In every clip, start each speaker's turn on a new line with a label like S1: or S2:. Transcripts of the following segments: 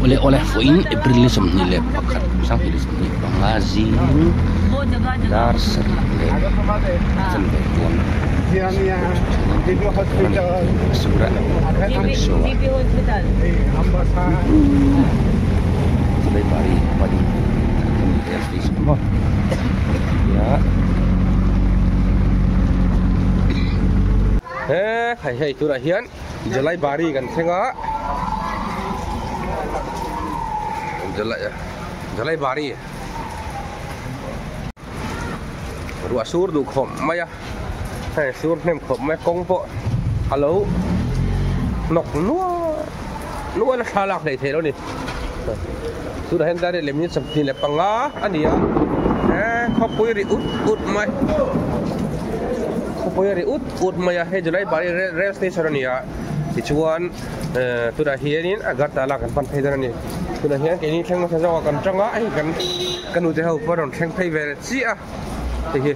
S1: oleh foin Abrilism ni le pakhat sang hilis ni pangazing dars le san beton
S2: video hospital
S1: sura so
S3: video hospital
S1: lebih bari padi semua ya hai itu rahian jelai bari kan senga jelai bari ruas sur du khom maya hai sur nem khom mai kong po halo nok nuwa la salak dei thelo ni sudah hendak ada lemnya seperti lepanga ania khopoi ri ut mai khopoi ri ut mai he jelai bari rail station ania dichuan sudah hianin agar tala kan pan thai ni sudah hian ke ni thang sa jawa kan changa ai kan u te hau paron thang thai ve chi a te hi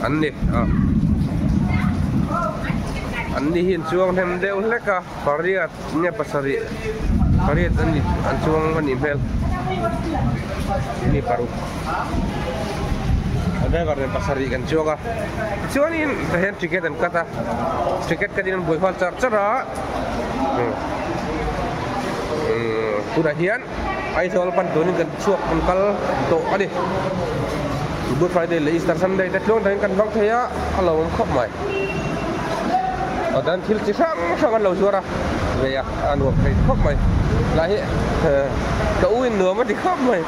S1: an ni hin chuang hem deu leka pariat nya pasari pariat an chuang man email ini paru ada karena pasari kan chuanga chuan in hen tiket an kata tiket kadin boy fal charchara sudah hian ai soal pan doni kan chuak kan kal to adi Good Friday le Easter Sunday te tlong dan kan bang thaya alo khop mai dan thil chi sang lo suara ve ya anu thai khop mai la hi ka uin no ma di khop mai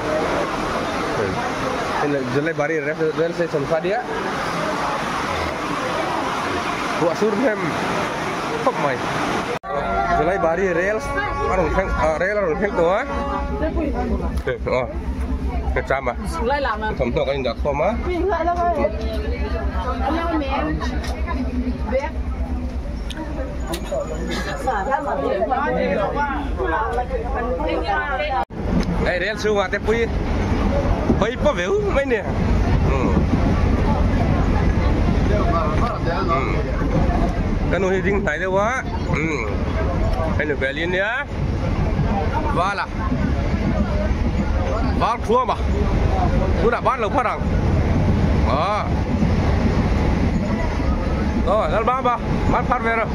S1: ele jelai bari rail station fadia buat surhem khop mai jelai bari rail arung thang to cái cha mà thầm thọ anh đặt không á đây đến xuống mà tiếp quy hơi có véo mấy nè cái nồi đinh này đâu quá cái nồi bè liên nhá và là bán thua mà tôi đã bán lâu phát rằng rồi nó bán phát về rồi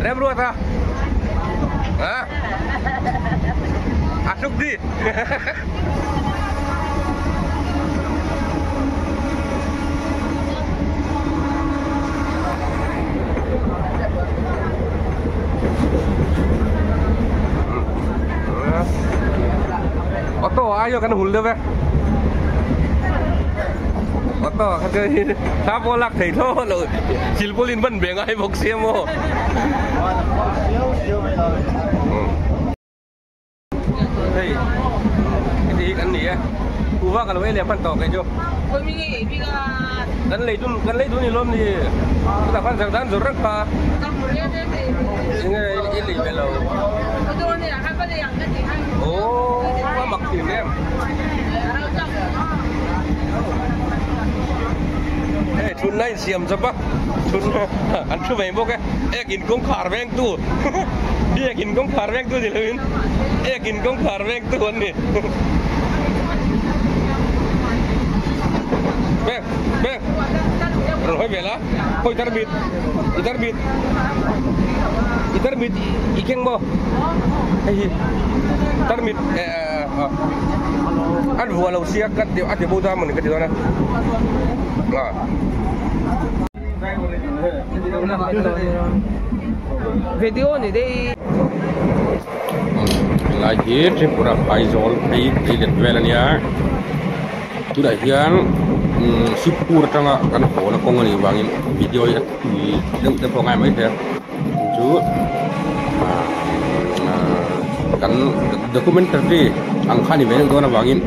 S1: đem luôn ta chúc đi Oto ayo kan hulde ve Oto cái sao vô lạc thấy thôi rồi Chilpolin vẫn bề ngay bốc xe mô đây cái gì ăn nỉ cú vác cái lấy phân tỏ cái chỗ kan lấy tuh ni lom ni kita kan jangan jorok ka ini belo oh apa maksudnya chun này xiêm cho bác chun ăn chua vậy bốc cáiกินกุ้งขาแรงตู้พี่กินกุ้งขาแรงตู้สิเลยกินกุ้งขาแรงตู้นี่Bek, roh bela, kau terbit, ikan bo, terbit, ada walau siakat dia ada bodoh mana ke di sana,
S3: video ni deh.
S1: Lagi Tripura Faizol, ini level ni ya, sudah hian. Sipur tanga kan ho na kong ni wangin video ya di de pongai mai the chu kan documentary ang khani ve do na wangin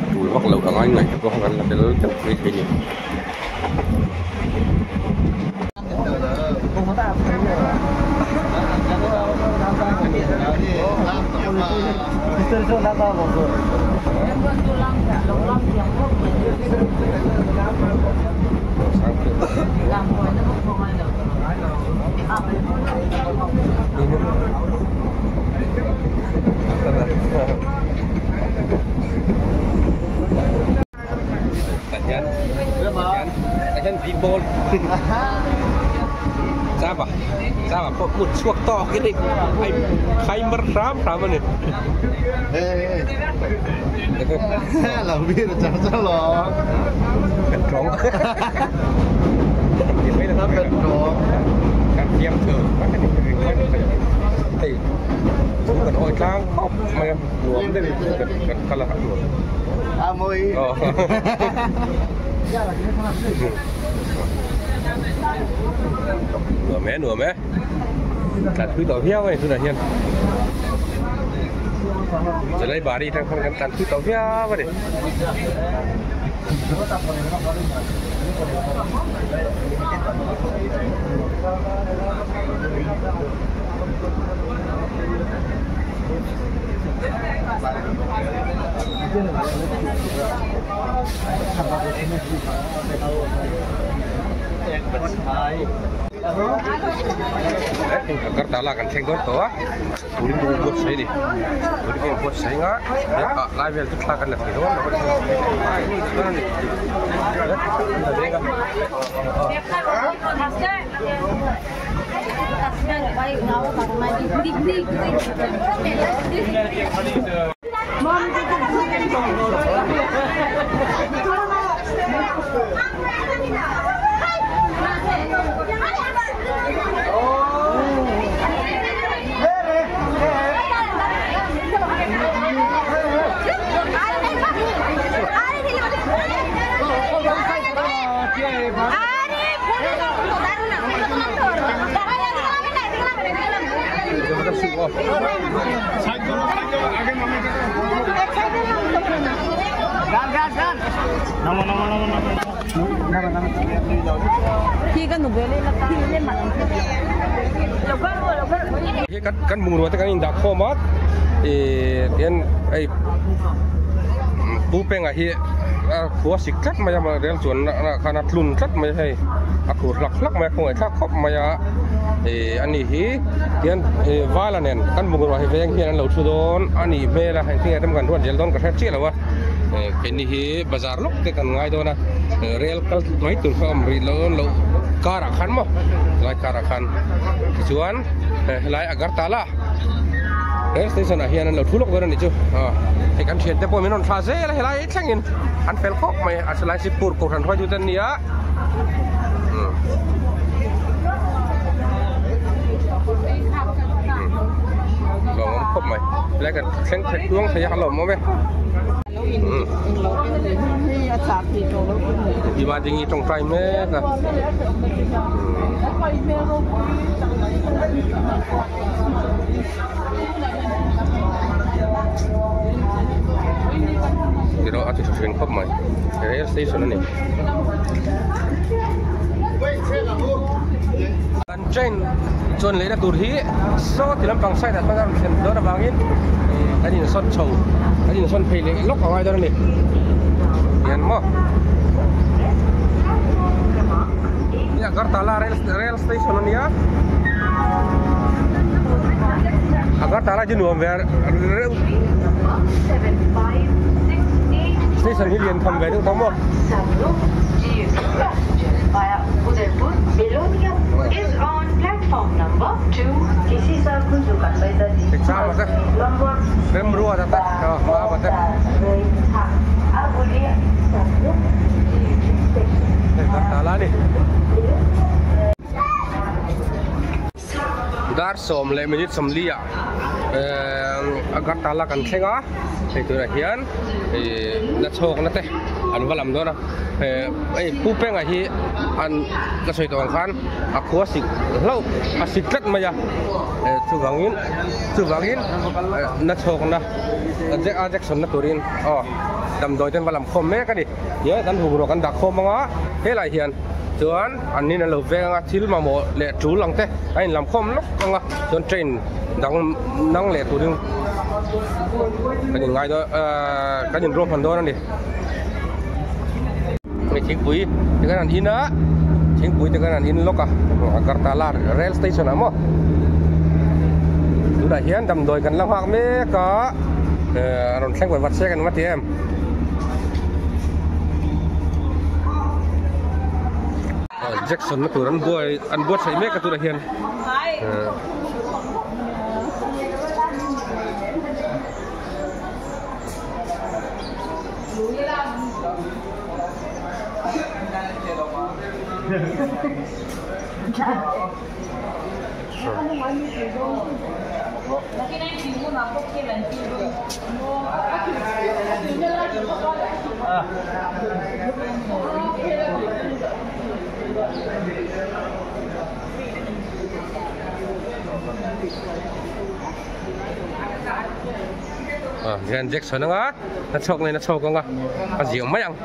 S1: tul wak lo angai ngai ko kan la del te pe ni หมุดช่วงต่อกันดิไอ้ใครมาซ้ำมันเนี่ย
S2: เราพี่เราจังจะหรอ
S1: เป็นกล่องกินไม่ได้ครับเป็นกล่องการเตรียมเถอะมันเป็นไอ้ทุกคนโอยข้างครบมารวมได้กันกันละหักรวม
S2: มวย
S1: หนัวแม่ตัดคือต่อเที่ยวไงคือไหนเฮียนจะได้บารีทางคนกันตัดคือต่อเที่ยวดิJakarta lah kan cengkol toh, udah buat saya ni, udah buat saya nggak, ya live yang kita akan lihat itu, ini sekarang ni, kan mengurut kan indah komat, yang pupeng ahi kuah siklat macam real cuan karena telun kat macam aku lak macam kau kop macam ani yang valanen kan mengurut ahi yang hian laut sudon ani merah yang tinggal temukan tuan jeldon kerja lah wah kini bazar lok tekan ngai tu na real kal ngai tu kam real lo karakan mah lai karakan cuan lai agar tala rail station ahian lo thulok doran ni chu ai kan thian te po menon phase la helai thlangin an fel khok mai asalai sipur ko ran thoi jutan nia lom khop mai lai kan thleng thek duang thaya lom mo be di banding trong trai me ka kira ati sering khop mai rail station ni kan train chon le na tur hi so tilam pang sai da pang sen do na bangin ani son chou ani son phei le lok awai do ni yan mo ya Agartala rail station ni ya Agartala jenuam ver station Hilian tham về được không mo
S4: is on platform number 2. Isi kunjungan baita di
S1: nomor Remrua datang maaf datang Agartala ni dar som le menit som lia Agartala kan thenga itu hian na chok na te an valam do na pupeng a hi an ka soi tong khan a khua sik lo a siklat maya chuwangin na chok na ajek son na turin dam doi ten valam khom me ka ni ye dan hu ro kan dak khom manga he lai hian chuan an ni na lo venga thil ma mo le chu lang te ai lam khom lok anga chuan train dang nang le turin kan ngai do kan rom han do na ni ni thing pui tekan an ina thing pui tekan an in loka Agartala rail station amo tu da hian dam doi kan lang hak me ka ron thleng wat se kan ma tiam Jackson na turan boy an buat sai me ka tu da hian Gan Jackson nga, nó chọc này nó chọc không à? Dịu mấy anh?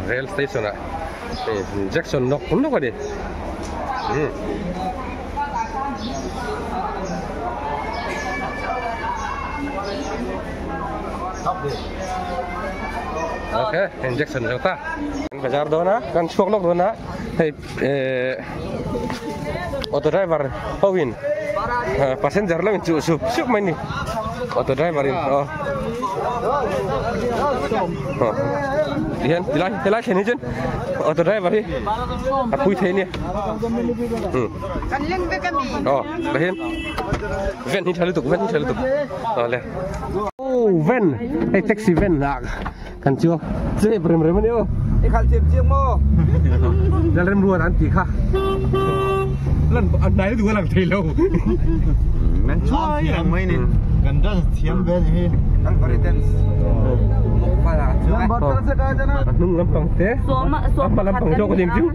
S1: Rail station ạ. Jackson nó cũng có đi. Ok, Jackson chúng ta. Bazaar đó na, kan chuộc lốc đó na. Hey, auto driver, Pawin. Passenger lah mencuci sup main ni. Auto driver ini. Lihat, lihat ini jen. Auto driver ni. Apa itu ini?
S3: Kan link ke kami.
S1: Oh, lihat. Van ni cari tu, van ni cari tu. Oh, lihat. Oh, van. Taxi van nak. Kan cuci. Saya berem-berem ni oh.
S2: Ikan cium mo.
S1: Dalam dua nanti kah? Lan anda itu orang Thailand.
S2: Men cuy yang main ni. Ganda siam ben ni. Kan Paritens. Botol sekali na.
S1: Nung lampang teh. Apa lampang jauh kau jengju?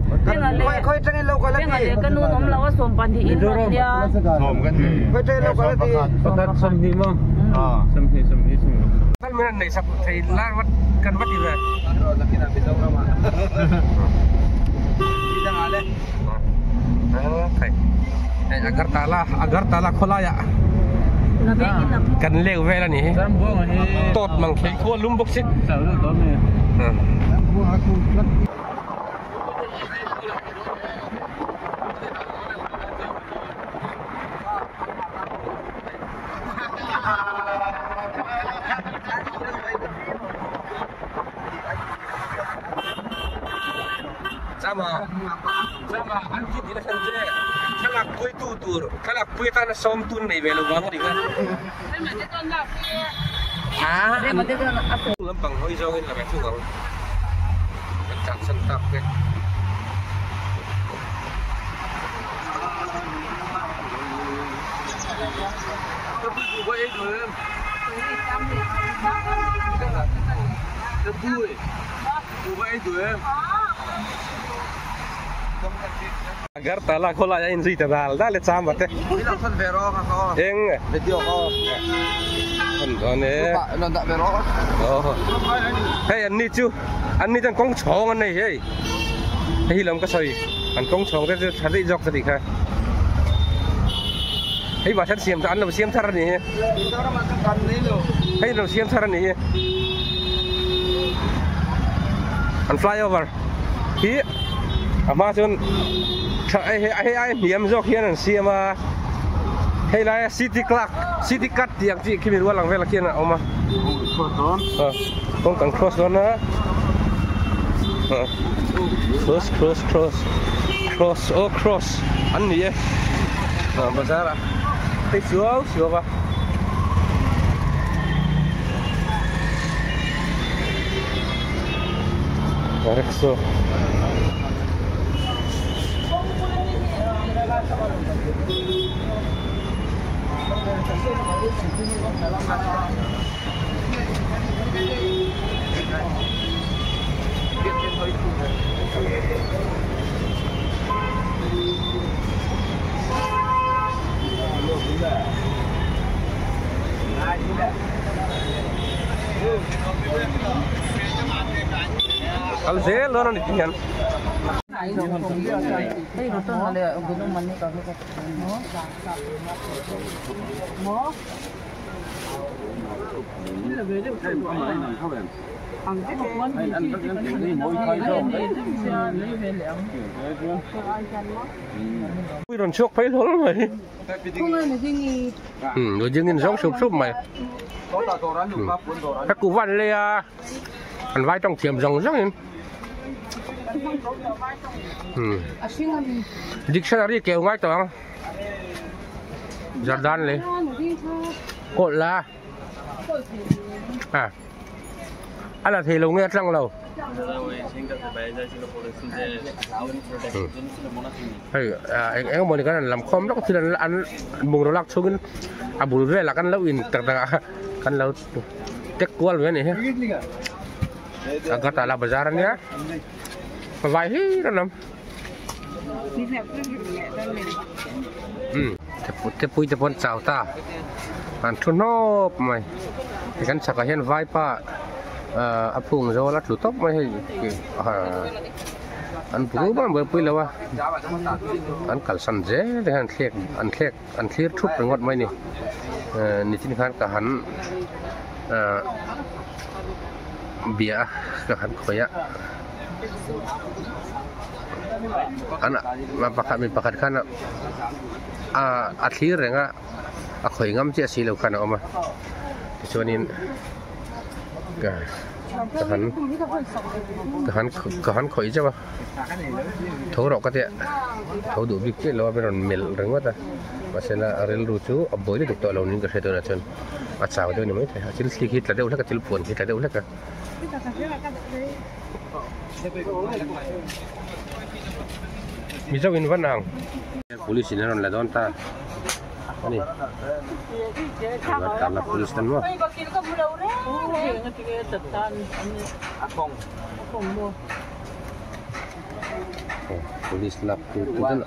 S2: Kau cengin lo kalau lagi.
S3: Kan nu nom lawas som pandi in dia.
S2: Som kan. Kau cengin lo kalau lagi.
S1: Pakat samhi mo. Samhi. Kan mana ni sab Thailand wat kan wat ini.
S2: Lagi nak bisa orang. Kita ngale.
S1: Okay. Agar tala khola ya. Kan leu vela ni. Tot mang khel ko lumbok sit. Sama anjing di dalam je. Kalau kue tutur, kalau kue tanah somtun ni belu banget ni kan. Lempang hoi jauhin lah betul kau. Pencak sentap ke. Tebu juga itu. Tebu. Juga itu. Agar tala khola ya inzi tadal dah let sam bate.
S2: Bilang san vero kau.
S1: Eng
S2: Video kau.
S1: Ini.
S2: Nak tak vero.
S1: Oh. Hey, anh ni chẳng công chong anh này hey. Hey, làm cái gì? Anh công chong cái thật đi dọc thật đi khai. Hey, bà thật xiêm anh làm xiêm thật này. Hey, làm xiêm thật này. Anh fly over. Here. Ama chun ai niam jok hian an siama hei lai city cut tiang chi kimi rual lang vela kian oma kong kang cross don na cross an ni e bazar tei suaw ba Rexo Kalau saya lorong di sini Ui đòn chuốc phải lớn mày. Rồi dưng in giống sụp mày. Các cụ văn lê ăn vai trong thiềm rồng rất nên. Dictionary kêu ngay tao. Giật đan lên. Cột là. À. Anh là thầy lâu nghe trăng lâu. Anh muốn cái này làm khom đó thì là ăn bùng nó lắc xuống à bùng rồi là ăn lâu in tật ăn lâu tết qua rồi này kata lah bazaran ya vài hí đó nằm tiếp vui tiếp con chào ta ăn chun nộp mày cái sạc hiện vài pa áp phùng rồi là chủ tóc mày ăn bún mà bữa vui lâu à ăn cả sắn dễ để ăn khét chút rồi ngọt mày nè nị tin khán cả hắn bia cả hắn khói á anh mà mình pakai kan akhir ya khói ngam chia silo kan oma kecuali kahan khói aja bah thau rok katanya thau du bikit lo beron mil rengat masalah rel rucu aboy itu tak launin ke situ nacun acau tu ni mai hasil sedikit ada ulah kecil pun kita ada ulah ke bisa win vanang polisi ni orang ladon ta ni kalau polis dan mah polis lap tu kan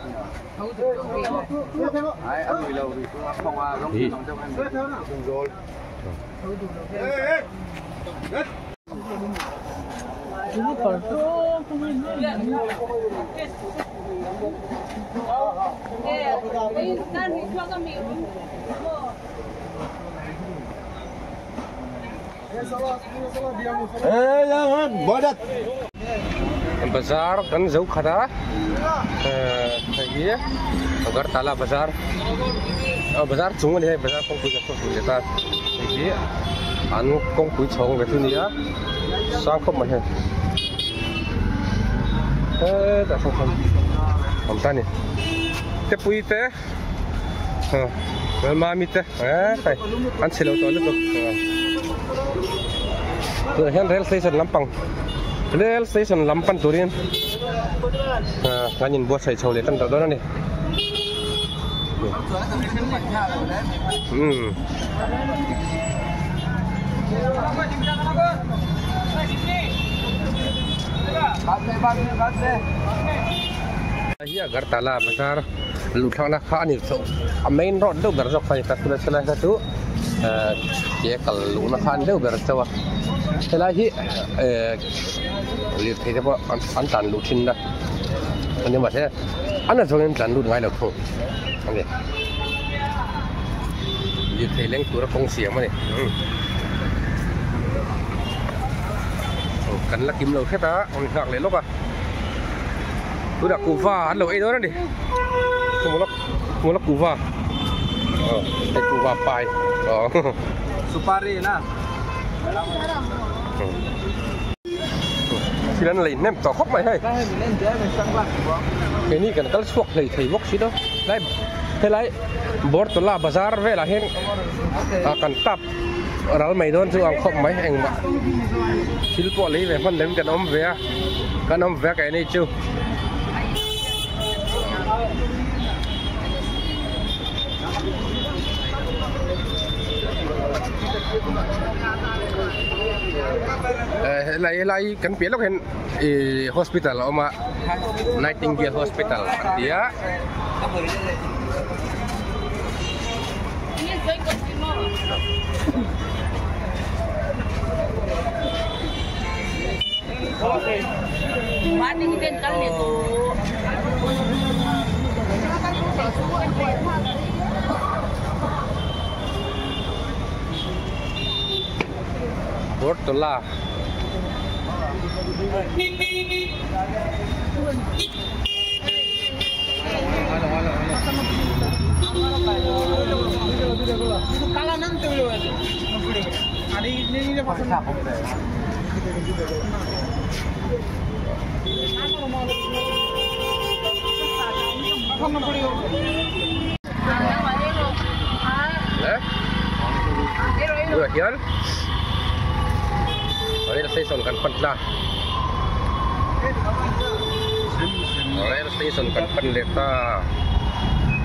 S2: jangan bodat.
S1: Bazar kan jauh khada ये अगर ताला बाजार बाजार चुंग है बाजार कौन कुछ लेता ये अन कौन कुछ छोंग बैठे नहीं है सांग को मन है ता हम तानी ते पुई ते हाँ मामी ते tay ăn xì lâu tối lúc từ hiện rail station Rail station Lampang Durian. Kan nhìn buat saya cawle tan tahu ni. Iya Agartala besar lutang nak kah ni so. Main road tu berzak kah kita sudah selesai satu. Dia kalau nak kah tu berzak. Selaji lihat kita apa antan lutin dah. Ini macam anak jangan antan lut ngai lau. Ini lihat leng tu orang kongsi apa ni. Kan lah kim lau kita orang nak lelok ah. Tu dah kuva lau itu orang ni. Mulak kuva. Kuva pai.
S2: Supari na.
S1: Thì lần này nem tỏ khóc mày hay cái này cần cái suộc thầy bốc xí đó đây thế lấy bớtตัวละbazar về là hen cần tập rồi mày đón chú ăn khóc mấy anh mà xin bỏ lấy về phân đến cái ôm vé cái này chưa lai kan pielok hen hospital oma Nightingale Hospital dia
S3: kan ini kan kali itu.
S1: Bortola.
S3: Kalau nanti dulu. Ada ini pasang.
S1: Dua kian. Oleh station kan pentlah. Oleh station kan pendeta.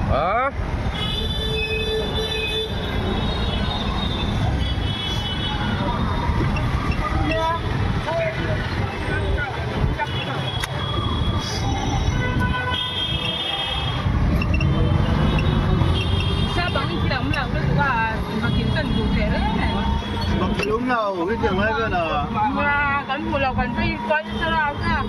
S1: Ah.
S2: Đúng đâu, cái trường ấy cơ nào.
S3: Mà cắn một là cắn phi coi sao nào nha.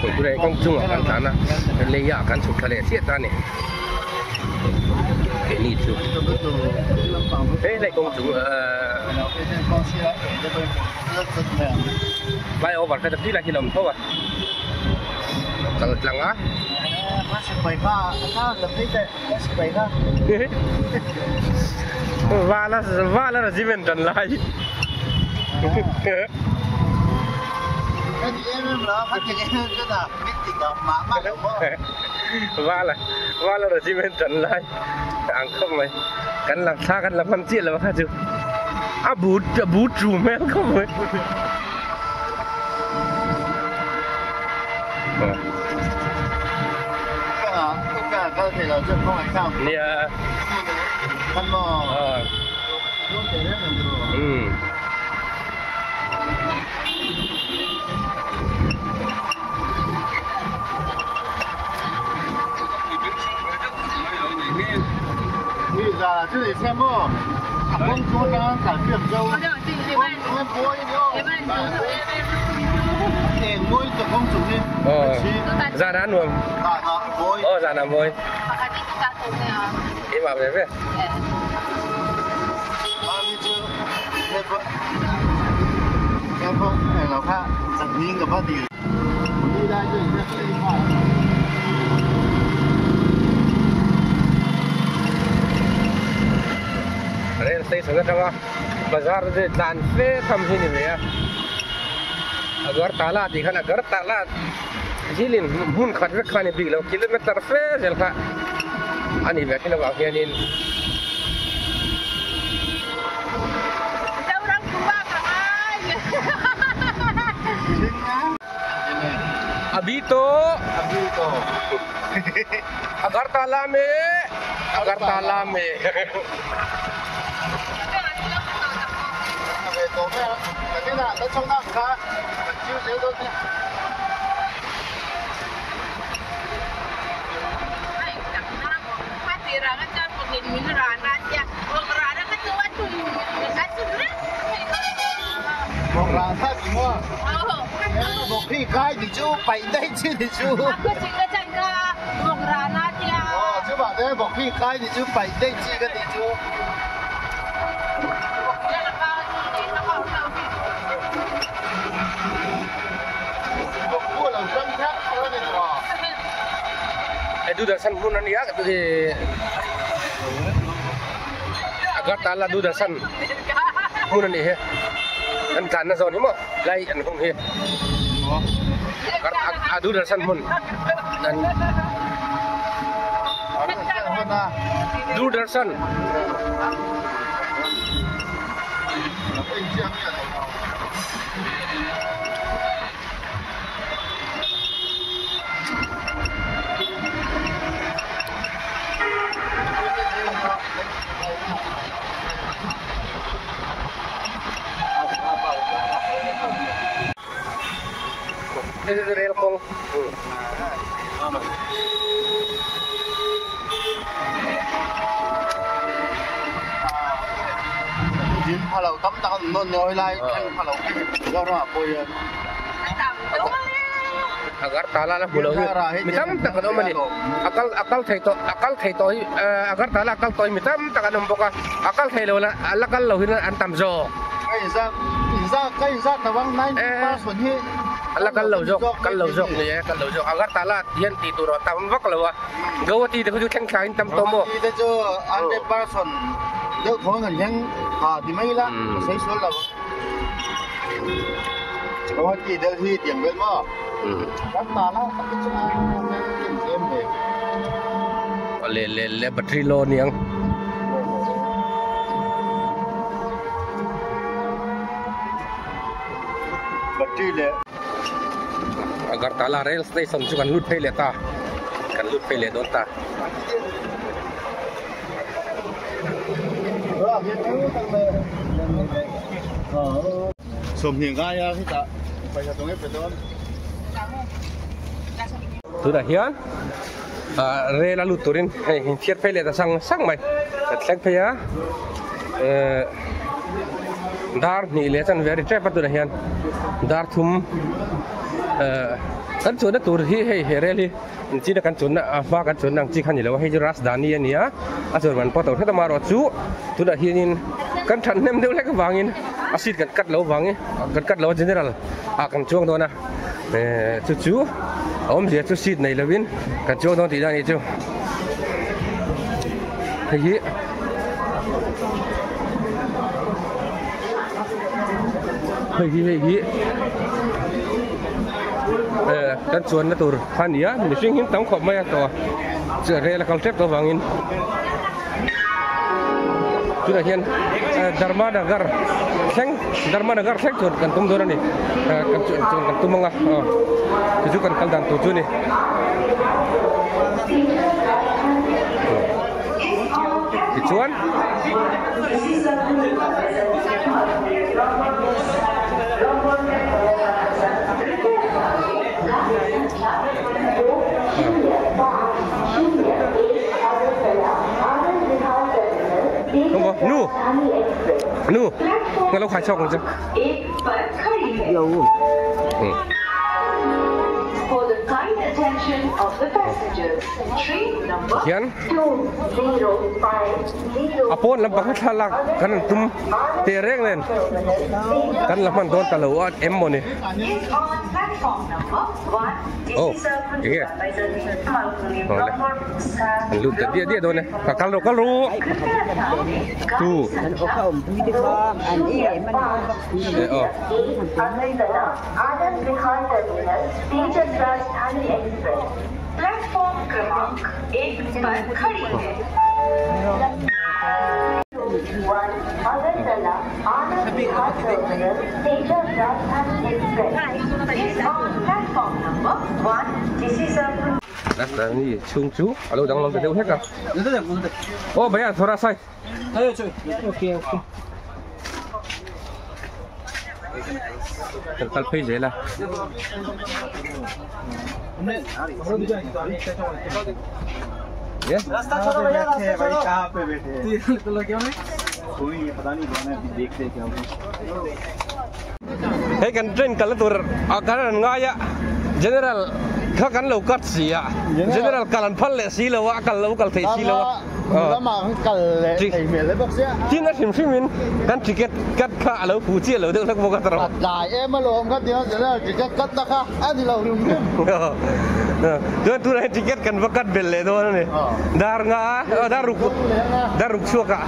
S1: Tôi đây công chung ở căn thán á, lấy ở căn chụp thề thiết ra này, cái này chụp, thế này công chung bay over cái tập đi là khi làm thôi à, chẳng chẳng á, va là gì mình trần lại. Va là chỉ bên trần lại ăn không mày cắn làm sao cắn làm phân chia là bao nhiêu à bút trù mèo không mày
S2: có thể là chân không phải sao
S1: nè
S2: thân mò bây giờ这里xem mô công chúa đang cải thiện dâu môi từ công chủ đi
S1: ra đá luôn ra làm môi đi vào đấy về
S2: em không này là khác giật nhìn gặp gì đi đây rồi sẽ đi vào
S1: Ada saya sangat tengah bazar de tanfe tham sini ya. Agar tala di kana agar tala jilin hun khat ve khane bi lo kilometer fe jel kha ani ve kina wa hianin
S3: Orang tua kawan.
S1: Abito agar tala me
S2: tổ về cái là nó trong năm cả chiêu chiếu thôi một là thay gì mua một khi khai thì chú bảy đây chứ thì chú chú bảo thế một khi khai thì chú bảy đây chứ cái thì chú
S1: itu dasan punan ya itu di agar tala du dasan punan ni he kan kana zon ni mo lai an kong he agar adu dasan pun dan du dasan This is real kong.
S2: Din phalau tam ta kan non noi lai kan phalau lo ra poi
S1: Agar tala lah pulau mitam tak ada mani akal thai to agar tala akal to mitam tak ada boka akal thai lo la akal lo hin an tam zo
S2: kai za tawang 90% hi
S1: akal lo jok ni ya kalau jok agar tala hian ti tu ro tam vak lo wa gawati de ju thang khain tam to mo
S2: ti de jo 100% deu thong ngan yang ha ti mai la sai sol la gawati de hi tiang vel mo kan ta la ta chu em về
S1: le battery lo niang
S2: battery le
S1: agar tala rail station chu kan lut phei le ta kan lut phei le don ta
S2: som hiền gai ya kita phải là tông petrol
S1: tu dah hian rail lut turin hin thiat phei le ta sang mai tlek phei ya dar ni le chan very trap tu dah hian dar thum kan chun na tur hi hei rail hi chi da kan chun na fa kan chun nang chi khan ni lo hei ras dani ania a chun man po to theta ma ro chu tu da hian kan than nem deu lek wangin asit kan kat lo wangi kan kat lo general a kan chuang do na chu om je chu sit nei lovin kan chuang do ti da ni chu hei kan chuan na tur khania mi sing hin tam khop mai to che re la kal trep to wangin tu da hian dharma nagar thleng chun kan tum dor ani kan tumanga chu kan kal dan tu chu ni ti chuan nu nggak lo kacau aja
S4: For the kind attention of the passengers, train number
S1: Kian
S4: 2050
S1: apon lampak thalak kan tum tereng nen kan laman don talawat emmo ni
S4: is on platform number 1.
S1: Oh, iya. Lu dia don kalau tu
S4: platform क्रमांक 1 पर खड़ी है। अगरतला आनंद विहार टर्मिनल तेजस राजधानी express on platform number 1. This is a
S1: Ini chung chu, alo dang long kedeu hek ah. Oh, bayar thora sai.
S3: Ayo cuy. Oke.
S1: Kal phei je la. Yes.
S3: रास्ता छोड़ो भैया, रास्ता छोड़ो।
S2: कहाँ पे बैठे
S3: तो लगे होंगे।
S2: कोई नहीं पता नहीं कौन है देखते क्या
S1: Hei kan train kal tur akaran ngaya general kan lo kat sia general kalan phal le si lo wa kal lo kal thei si lo
S2: đó mà không cần thầy miền lấy bác sĩ
S1: tin na sim sim min kan ticket kat kha lo pu chi lo de lak mo ka tro
S2: đại em mà lồm cái tiếng thế là chỉ cái cắt đó ha anh thì lâu đừng biết
S1: tu na ticket kan vakat bel le do ni dar nga dar ruk suka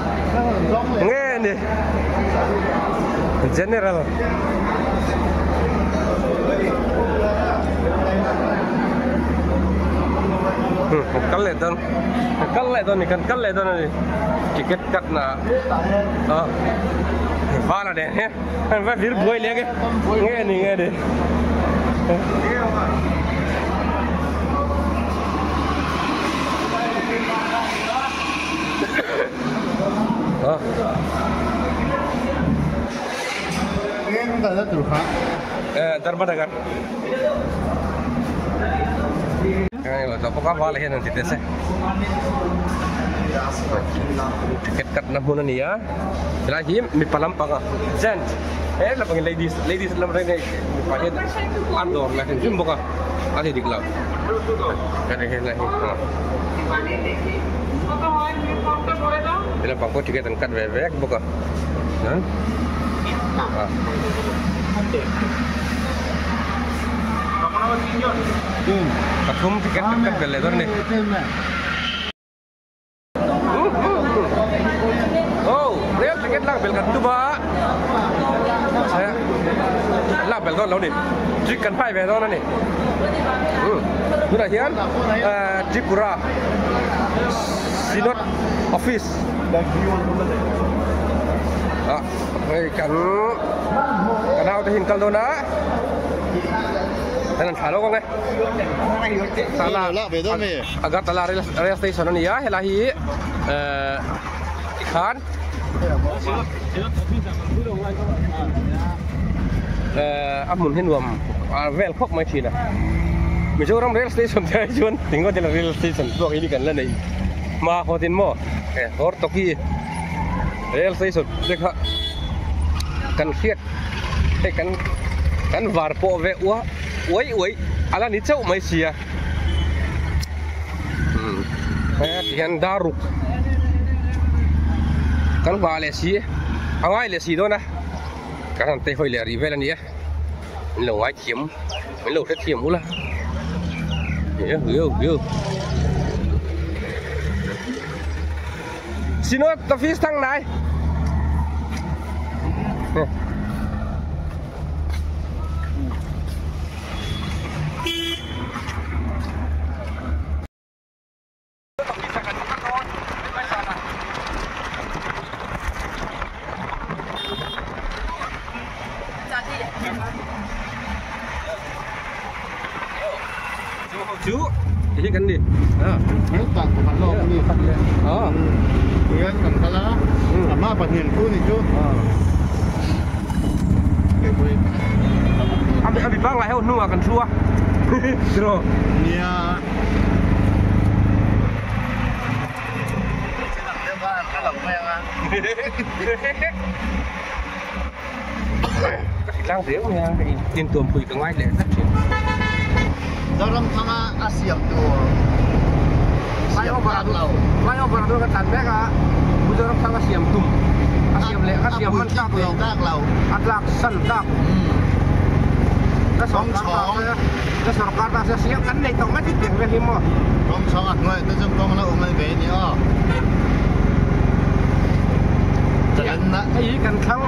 S1: nge ni general cắt lại ton này cắt lại ton này ticket cắt là pha là đẹp nhé anh phải viết bôi liền cái nghe đi
S2: Ini ada tuh
S1: Darbada kan? Cái là tao có vào lại hiện thì thế tiket kat na muna niya. Lagi mi palampang gent. Lah pang ladies lam rin ay palit andor lah hin buka. Ali diklaw. Kaya hin. Bila pang ko tiket ang kat vevek buka. Ha? Katum tiket kat beledor ni. Oh, real tiket lang bel kat tu ba? Saya lang bel don law ni. Chicken pie ve don ni. Tu dah hian Tripura Sinot office. Kan kenal tu hin kal dona. Dan halo kong salah agar telah rail station ni ya helahi ikan amun hinwam vel kok mai China misalnya orang rail station dia cuman tinggal di rail station tuak ini kan lah ni mah hotin mo hor toki rail station dekat kan kiat kan varpo ve ua Oi, ala ni cau mai sia. Yang daruk. Kan bale si. Angai le si dona. Kan te hoi le rivel ni ya. Lo wai thiam. Lo thất thiam ula. Yo. Sino tafis tang nai. Chú, ini kan di.
S2: Ini tak bukan lo ni. Kemudian kan salah, sama bagian tu ni tu.
S1: Abi bang lah heo nua kan chua. Terus.
S2: Nia.
S1: Cái lang tiếng nha, cái tiền tuồng quỳ cả ngoài để rất chuyện.
S2: Dalam tengah Asia tu.
S1: Saya obat tu kan tanda ka. Dalam tengah Asia tu. Asia mentak tu. Atlak sentak. Cái sổ cát ta sẽ siap kan này tông cái tiền về hiểm mà.
S2: Công sống ăn ngoài, tôi trong công là ông ấy về nhỉ?
S1: Cái gì cần thắng,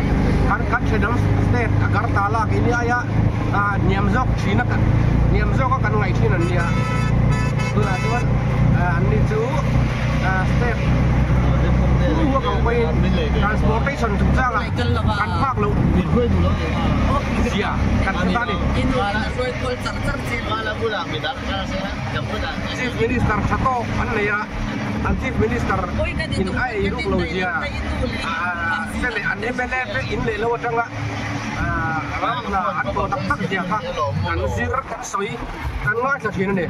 S1: kan kat sedang state agar talak ini ayah niamzok China kan. Niamzok kan ngai China ni ya. Itulah tuan, ane tu state. Dua kau transportation chúng ta là kan park lu. Iya, kan kita ni. Chief Minister satu, ane ya. Chief Minister in ai iruk lo dia. Sele ane bele in le lo tanga. Na atau tak dia ka. Kan zir soi kan ngai sa thin ni.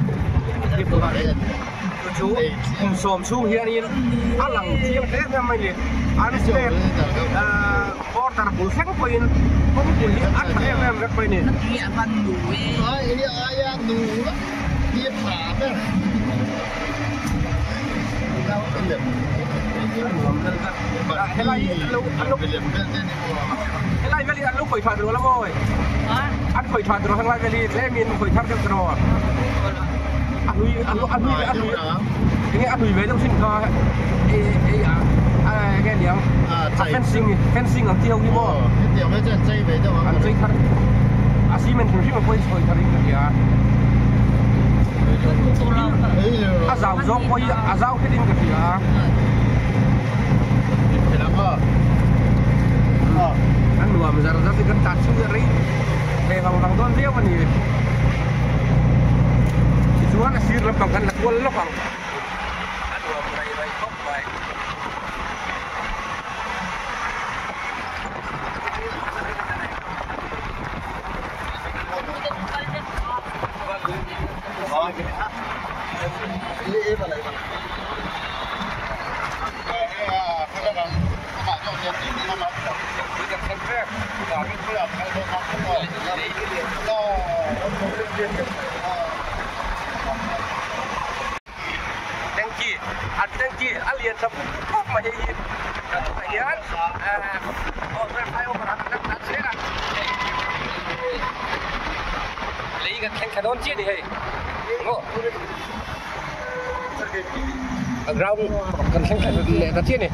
S1: Di pula ni. Chú som su hian in alang thiam te me mai le. An state border bul sang point không bul at em rak pai ni.
S2: Ini ayah dulu. Dia apa? Helai veli anu koi thadro la moi. An koi thadro hang lai veli le min koi thar ke tro. Anu. Ini anu ve trong sin ka cái liang fencing ang tiau ni mo. Tiau cái chân chay ve đâu. An chay thar. Asimen thung sim koi thar ni ya. Azau zong koi azau cái đinh cái gì à? Cái đó cơ. Anh nuôi mà giờ nó thì cần chặt xuống cái về vòng tôn riêng mà nhỉ? Thì chú anh xịt lắm bằng căn là quân lắm bằng. Anh nuôi mà này khóc vậy. Thank alien sa pupuk mahihin. Ano kaya? Over tayo para nakakita sila. Lấy cái thanh khả đón chiếc đi hay ngộ ở rau cần thanh khả lệ cái chiếc này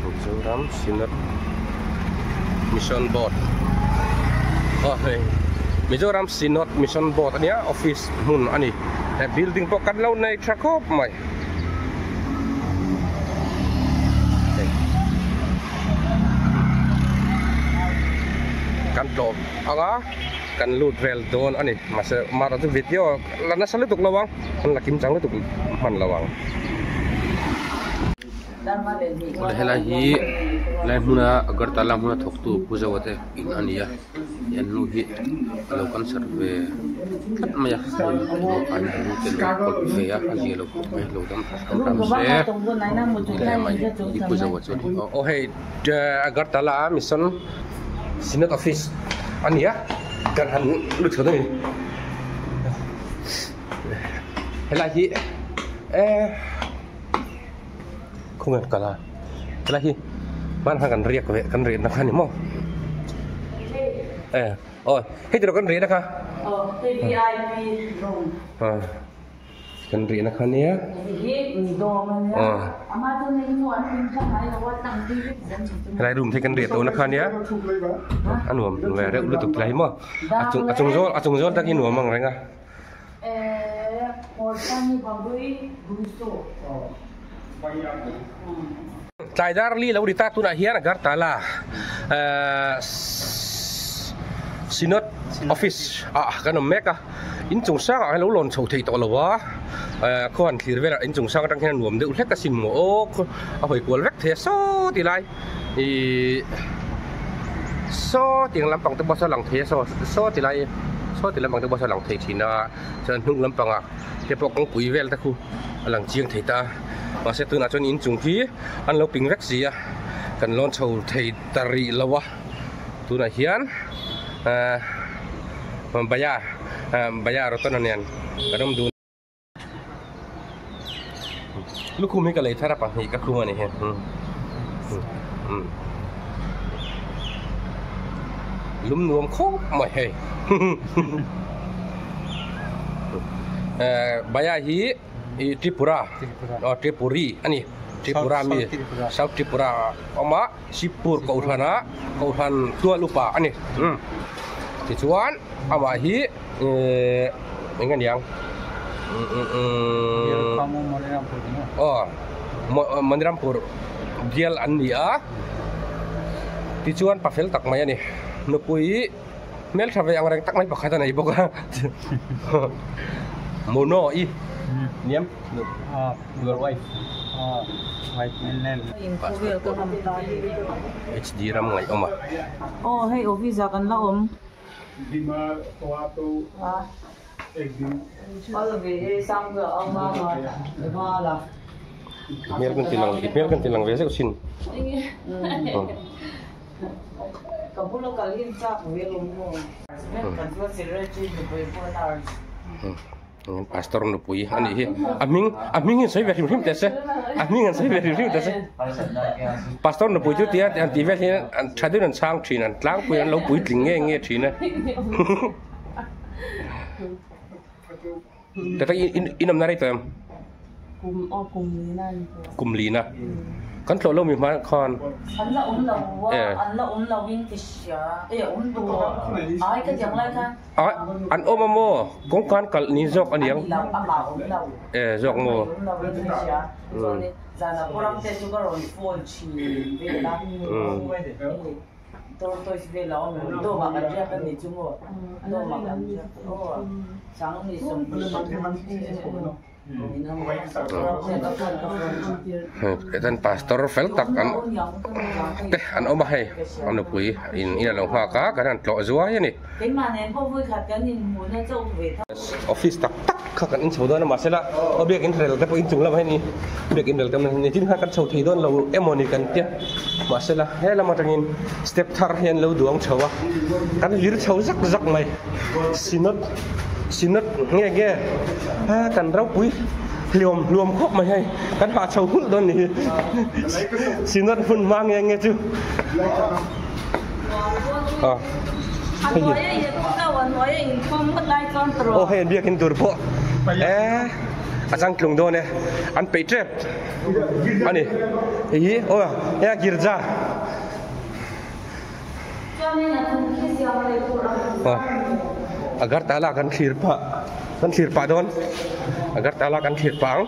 S2: một lắm xin lỗi mission board Mizoram Sinot mission board ani office mun ani building po kan law nay Tracop mai kan top aga kan lut rel don ani masa mara tu video lana salutuk lawang kan lakim jang lutuk man lawang Lelah hi lain muna agar tala muna thoktu puja wate in ania yan nuhi lokan survey kat maya lo kan tel ko fe ya ali lo ko me lo dam se di puja wate oh hey agar tala mission Sinot office ania kan han lu thod ni lelah hi không biết cả là gì bạn hàng cần riết vậy cần riết nó khăn không ôi hết rồi cần riết đó cả cần riết nó khăn nhé lại dùng thì cần riết tôi nó khăn nhé ăn uống về rượu lưu tục lấy mà chung rốt đã cái nuông bằng này Tại dar li lau dita tu nak hian agar tala Sinot office kan meka in chung sang ai lo lon chho thei to lawa kon thlir vela in chung sang tang hian nuam de ulek ka sim mo a hoi kwal vek the so ti lai so tiang lampang te bosa lang the so ti lai so ti lampang te bosa lang thei thina chan hnung lampang a te pok kong pui vel ta khu alang chiang thei ta mà sẽ từ nào cho nhìn chung khí ăn lâu pin vét gì à cần lon chầu thầy tari lâu à từ này hiến bayar rồi tên này cái đông đun lúc khu mấy cái lấy thay ra bằng gì các khu này hen lúm nuông khô mày hay bayar hi Tripura, Tripuri, ani Tripura mi, South Tripura, oma Sipur kautan tua lupa ani, Tichuan, ama hi, dengan yang, Mandirampur, Gial Andia, Tichuan Pafel tak maya ni, nupui, mel sampai yang orang tak mai pakatan ai boka, mono i. Niam, your wife. Wife Menen. HD ram ngai oma.
S5: Oh, hey office akan la om.
S3: Lima tuato. Egin.
S5: Kalau be sang ke oma ma la.
S1: Email kan tilang biasa kusin.
S5: Kapulo kalin sa welong mo. Kan tuwa sira chi de po tar.
S1: Pastor nu pui ani hi aming sai ve rim tese aming sai ve rim tese pastor nu pui tu tia an ti ve hi an thadun an sang thin an tlang pui an lo pui tling nge thin na ta in nam nari tam kum lina kan thlo lo mi ma khon
S5: anh là win cái gì đồ ai cái dạng lại cái
S1: an ôm mo kong kan kal ni jok aniang jok mo
S5: giờ là cô làm thế chúng ta rồi phone chỉ về là tôi về là ông đồ mà cái cái này chúng tôi đồ mà cái sáng thì xong
S1: dan pastor fel tak an oma hai an pui in long ha ka kan tlo zua ya ni
S5: cái mà nên không vui khát cái nhìn muốn nó trâu về
S1: office tak tak kan in chodan ma sela obiak in rel ta po in chungla mai ni biak in rel tam ni tin ha kan chho thei don lo emoni kan tia ma sela hela ma tangin step thar hian lo duang chowa kan vir chho zak zak mai sinot nghe nghe cần rau quý luồm khóc mày hay cần hòa sầu hút đó này sinot phun mang nghe chưa ô hay biết cái tur bộ asang klung do này ăn pay trap anh này ý ô ya girja agar tala kan khirpa don agar tala kan khirpang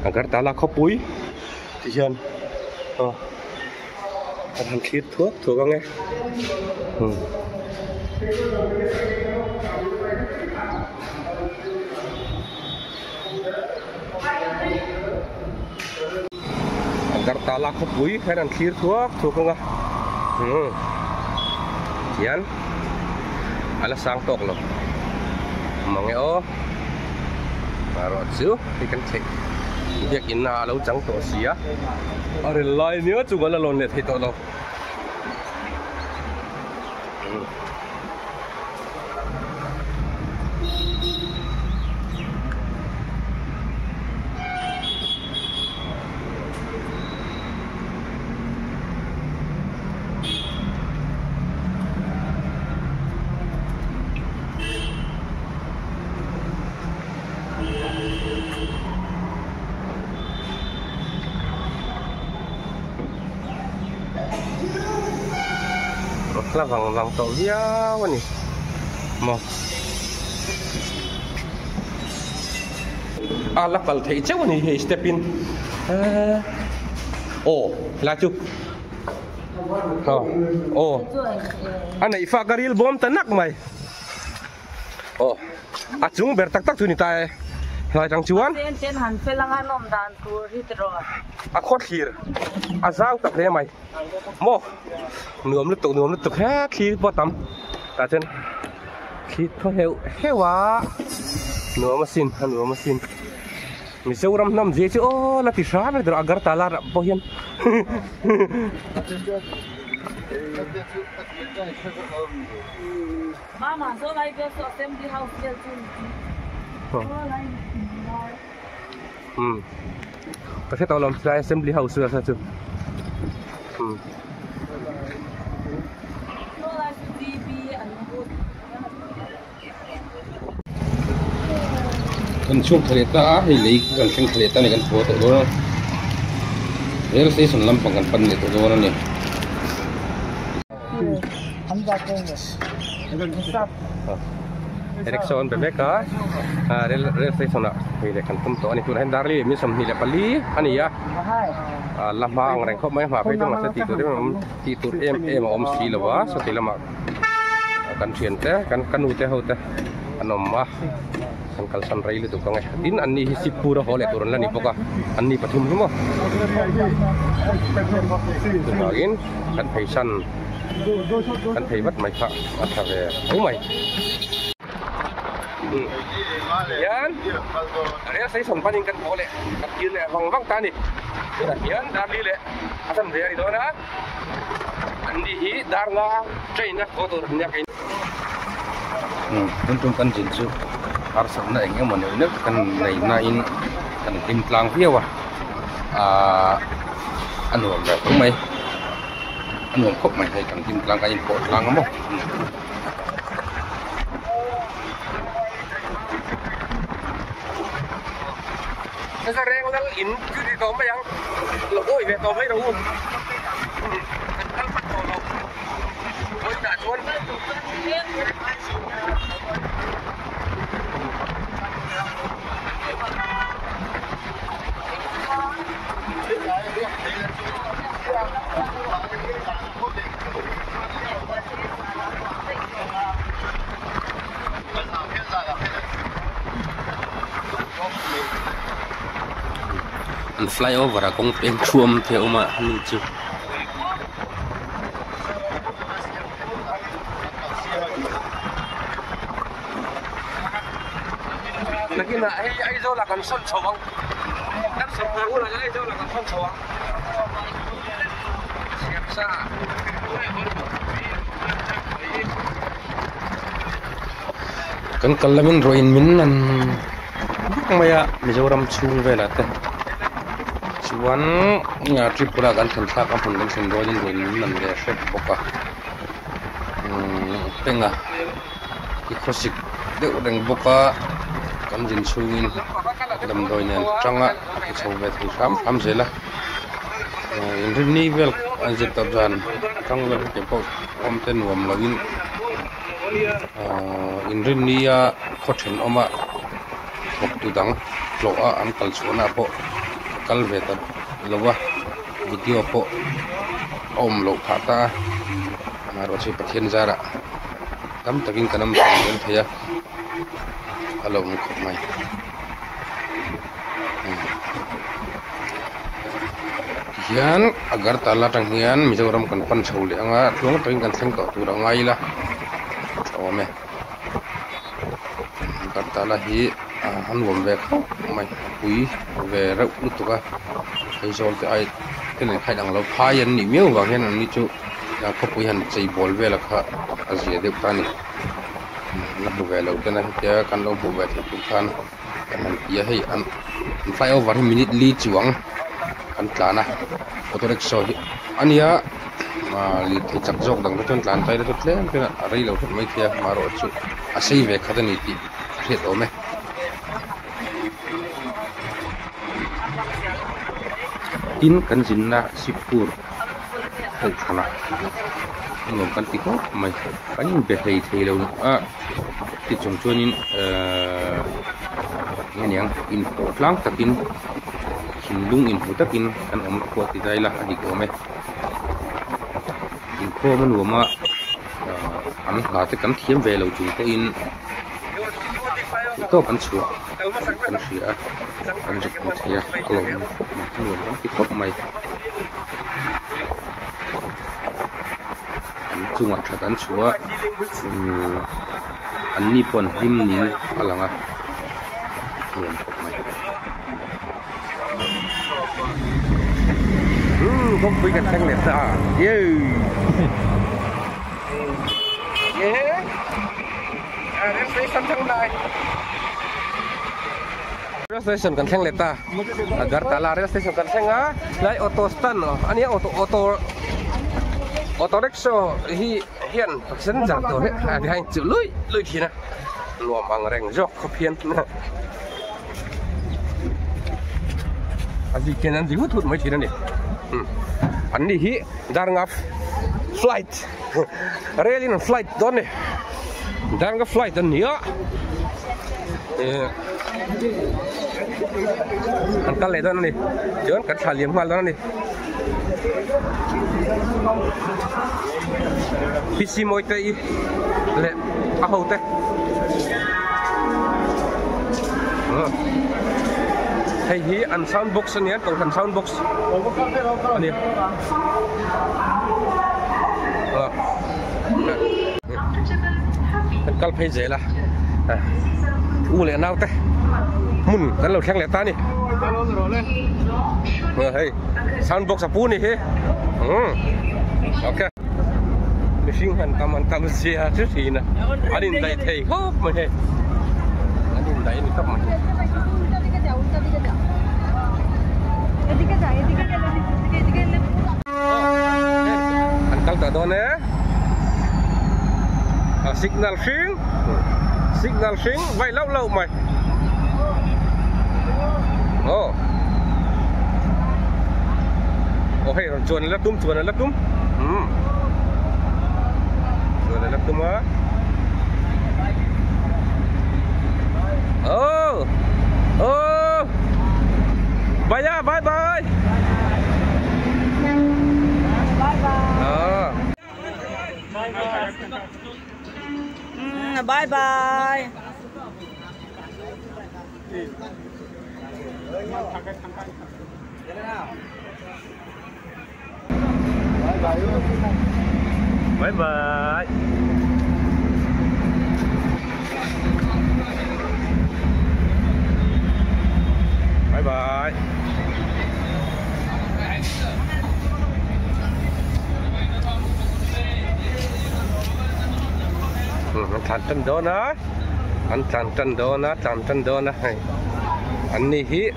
S1: agar tala khopui thì hiền kan khir thuốc kan nghe agar tala khopui kan khir thuốc kan nghe hiền ala sang tok lo mange o baro chu ikan thek biak inna lo chang to sia are lai nia chu gala lon le thei to lo là vàng tổ ya quá nhỉ mà là phải thấy chắc quá nhỉ hay step in là chú anh này pha garil bom tan nắc mày chúng ber tak tak tu ni tai lai tang chuan
S5: ten han felangan nom dan tur hitro
S1: khot khir zau tak le mày mo nuông nước tục hết khi bao tắm ta chân khi thôi hewa nuông mà xin mình sẽ uram năm gì chứ là thì sao vậy rồi agar tala bao nhiêu
S5: mama so like this assembly house here too
S1: có thể tao làm ra assembly house rồi sao chứ
S2: kan chung thale ta hi lei kan chung thale ta ni kan pho to do rail station lampang kan pan ni to do ni
S1: Ericsson bebeka rail station ni le kan tum to ani tu hen darli mi sam hi le pali ani ya lama ang reng khop mai ma pe jong sa ti tu em om si lawa so ti lama kan thian te kan nu te ho te anom ma kan kalsan rail tu kang tin anni hi sipura hole turun la ni poka anni pathum mo bagin kan paisan kan thei bat mai kha athave mày yan area sai son paning kan hole kan kin wang tani yan dar li le asam re ri dona andi hi dar nga train na ko to nya kain
S2: untung kan jin chu har sam na eng mo ne kan nei na in kan tim tlang hiawa anuam da ko mai anuam khop mai hai kan tim tlang ka in po tlang mo
S1: Esa reng signal in cứ đi tóm mấy anh lộc ôi về tóm mấy đâu ăn bắt tóm đâu ôi đã chuồn
S2: anh flyover là công em chuông theo mà mình chưa
S1: lagi na ai zo là còn son chawang đắp sập hang là ai zo là còn son chawang siap sa
S2: kan kalamin roin min an maya Mizoram chung vela te chuan nga tripura kan thlen thak amun kan thlen roin roin nan le shet boka penga ki khosik de reng boka kan jin chungin dam doi nen tanga ki chove thu sam zela in rini vel an jet tab jan tang le ke po om ten wam lagin in rinia khothen oma thok tu dang lo a an kal chuna po kal ve ta lowa video po om lo phata maro chi pathian zara tam takin kanam thel thaya alo mu khop mai hian agar tala tang hian Mizoram kan pan chhole anga tlong takin kan thleng ka tur angai la ome agar tala hi an wom ve mai pui ve rau lutuka ai zol te ai ten khai dang lo phaian ni meu wa hian an ni chu ya khopui han chei bol ve la kha azia de tani na bu ve lo tena te kan lo bu ve tu khan kan ya hei an flyover minute li chuang kan tlana auto rickshaw hi ania ma li thei chak jok dang ton tlan tai la tle tena arei lo thot mai thia maro chu a sei ve khadani ti hret ome in kan jinna sipur thei thana ngom kan ti ko mai kan be thei thei lo a ti chong chuanin ngiang in tlang takin lung in hutakin kan om ko ti dai la adik ome in ko man wama an la te kan thiam ve lo chu ko in to kan chu kan sia kan jek ko thia ko mo kan ti khop mai an chu ma tha kan chua an ni pon him ni alanga ngom khop mai
S1: không bị gạch sang lẹt ra yeah rail station thang này rail station kan thang leta agar tala rail station kan thang a lai auto stand ani auto rickshaw hi hian sen ja to he a hai chữ lui thi na luam ang reng jok khopian na aji kenan ji hut mai thi na ni anh đi hi đang ngập flight rail in flight đó này đang ngập flight đó nữa anh cắt lấy đó này chứ anh cắt thả liềm hoa đó này PC môi tay lệ à hậu tay hay hi an soundbox này còn thành soundbox anh em anh cắt phải dễ là u lệ nào thế mun kan lo khang le ta ni hey soundbox apu ni he okay machine han tam sia chu thi na anin dai thei khop ma he anin dai ni khop ma anh cắt ta đó nè signal xing vậy lâu mày oh hey chuan la tum chuan la tum chuan la tum á bye ya bye bye
S5: Bye bye.
S1: bye bye bye bye Tan tan đó na, tan tan đó na. Anh này hi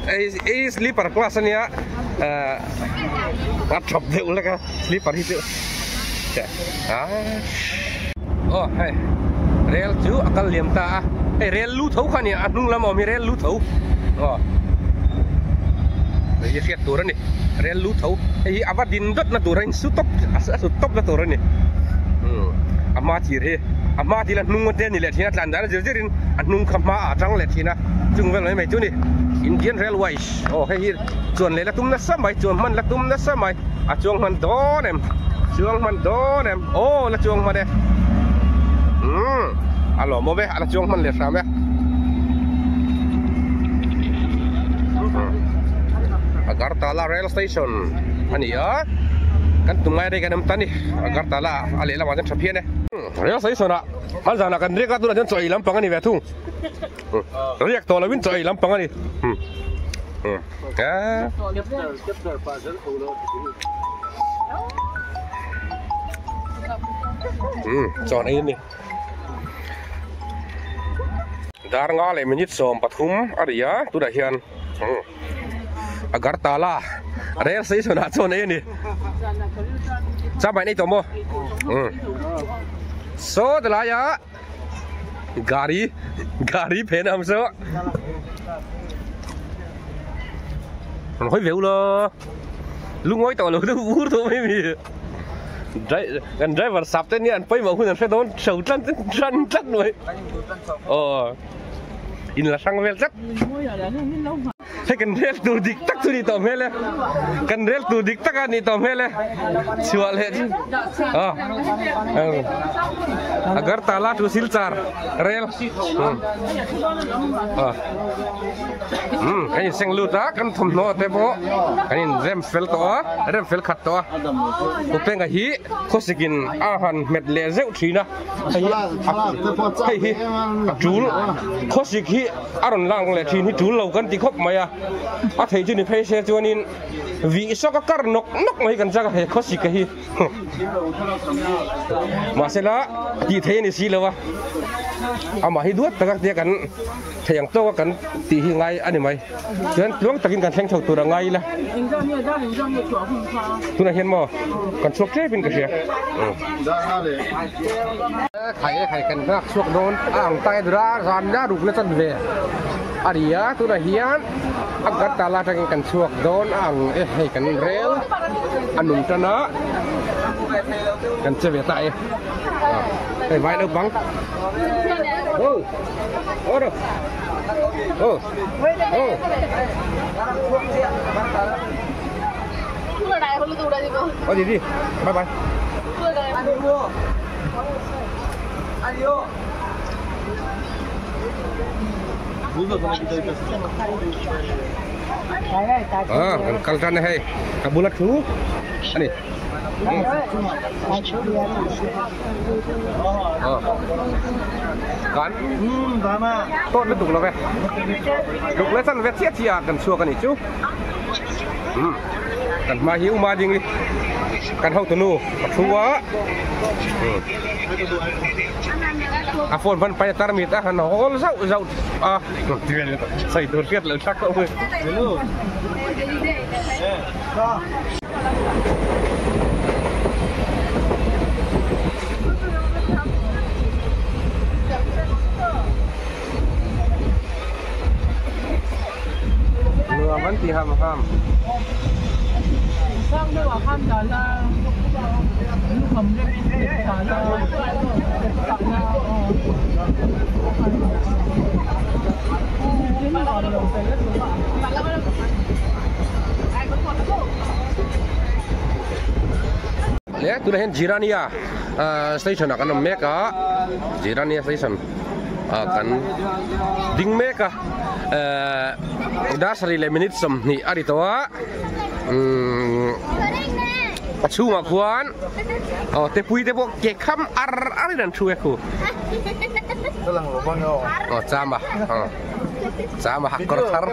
S1: sleeper class ni ya, chop deu lah kan sleeper itu. Oh hey, rel tu akal liam ta, rel lu thau kan ya, anung lama mi rel lu thau. Oh, ini siat turun ni, rel lu thau. Awak dindot na turun, sutop na turun ni. Amat ciri. Ama di lan nung den ni le thina tlan dan jerin anung khama atang le thina chung vel mai chu ni Indian Railways oh hei chuan le la tum na samai chuan man la tum na samai a chuang man do nem oh la chuang ma de alo mo be ala chuang man le sa me Agartala Rail Station ani ya kan tungai de kan tani Agartala ale la ma jan thapien ne Rail Station a man jana kan rek tu na jan choi lampang ani ve thung rek to la win choi lampang ani chọn ini dar nga le minit som pathum aria tu da hian Agartala Rail Station a chọn ini cha mai nei to mo so de la ya gari phen am so nó hơi véo lo lúc ngồi tàu lúc nó vút thôi mấy mi gần driver sập tên anh phải bảo hơn phải đón sầu chân rồi in là sang vel chắc hay cần rel tu dik tak tu di tom hele cần rel tu dik tak ani tom hele siwa le Agartala tu Silchar rel kan seng luta kan thom no te bo kan rem fel khat to upeng a hi khosikin ahan met le zeu thina hi chul khosik hi aron lang le thin hi chul lo kan ti khop maya a thei chu ni phei se chuanin vi so ka kar nok mai kan jaga he khosik hi masela ti thei ni si lawa ama hi duat taka te kan theyang to kan ti hi ngai ani mai chuan luang takin kan theng thau tur ngai la tuna hian mo kan chuak tre pin ka sia khai kan rak chuak don ang tai dra ran da ruk le chan ve aria tuna hian Agartala takin kan chuak don ang hei kan rel anung tana kan cheve tai hei vai đâu băng đi đi bye bye kaltan hai kabulat dulu ani kan tốt nó đục là về đục lấy sẵn vết xiết thì cần xua cái này chú cần ma hiếu ma đi cần hậu tunu xua phone vẫn phải tar mít nó hol dậu xây đồ viết lớn sắc cậu ơi vẫn thì ham
S5: 上次我看到了，我们这边打了，打了哦。真好的，lihat
S1: tu dah Jirania station akan Meka Jirania station akan ding Meka dah 3 minit sem ni ari tawa cuma kuan oh tepui tepo ke kam ari dan cuek ku oh sama sama hakor tar